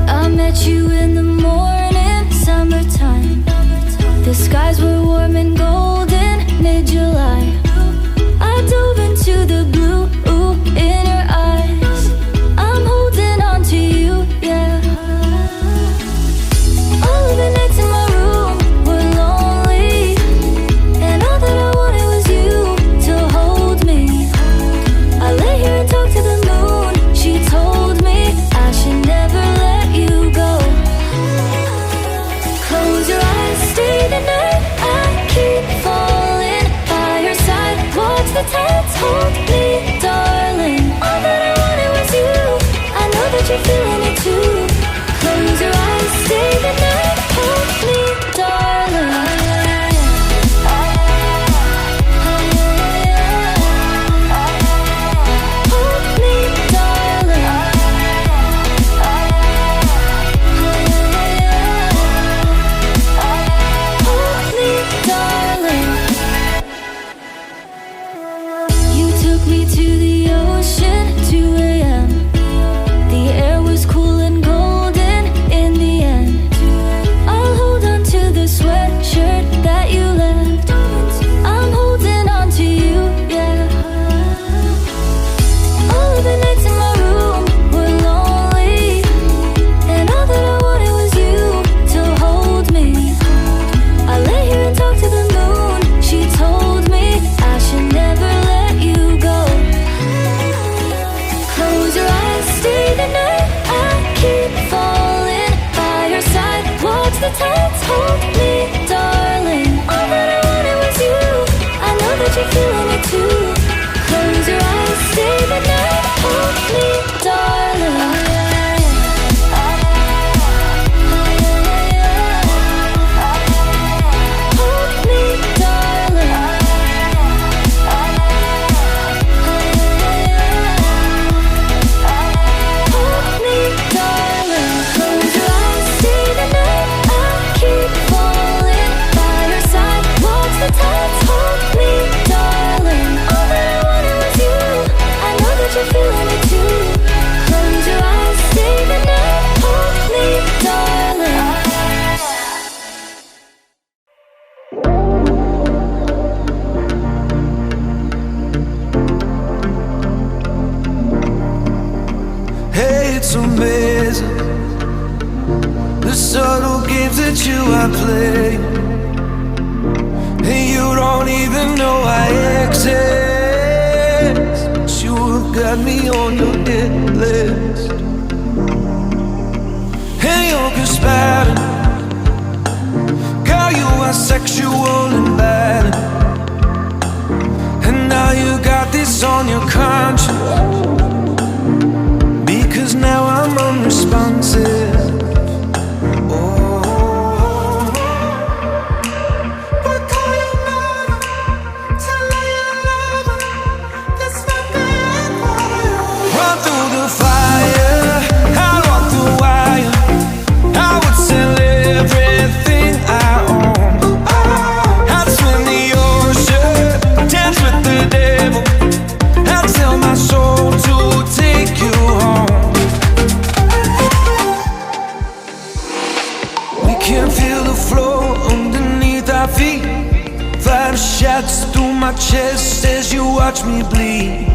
I met you in the morning, summertime. The skies were warm and golden, mid-July. I dove into the blue in your eyes. I'm holding on to you, yeah. All of the nights in my room were lonely, and all that I wanted was you to hold me. I lay here and talk to the moon. She told me I should never let you go. Close your eyes, stay the night. I keep falling by your side. games that you are playing, and you don't even know I exist. But you have got me on your hit list, and you're conspiring. Girl, you are sexual and bad, and now you got this on your conscience, because now I'm unresponsive. Can feel the floor underneath our feet. Fire shots through my chest as you watch me bleed.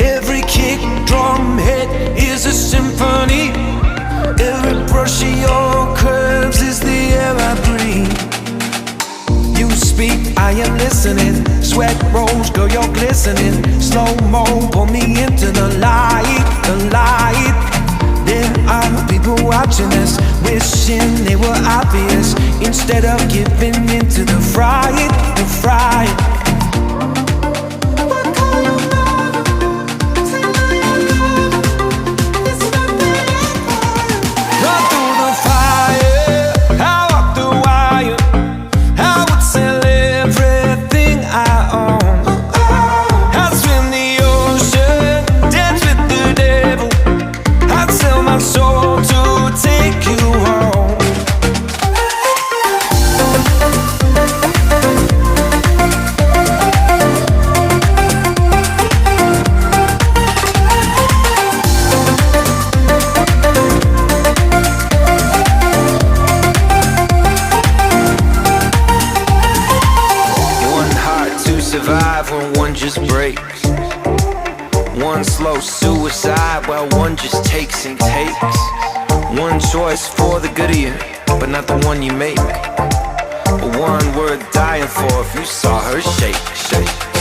Every kick, drum, hit is a symphony. Every brush of your curves is the air I breathe. You speak, I am listening. Sweat rolls, girl, you're glistening. Slow-mo, pull me into the light, the light. There are people watching us, wishing they were obvious, instead of giving into the fright, the fright. Run through the fire, I walk the wire. I would sell everything I own. I'd swim the ocean, dance with the devil. I'd sell my soul to take you home. One heart to survive when one just breaks. One slow suicide while one just takes and takes. One choice for the good of you, but not the one you make. One worth dying for if you saw her shake, shake.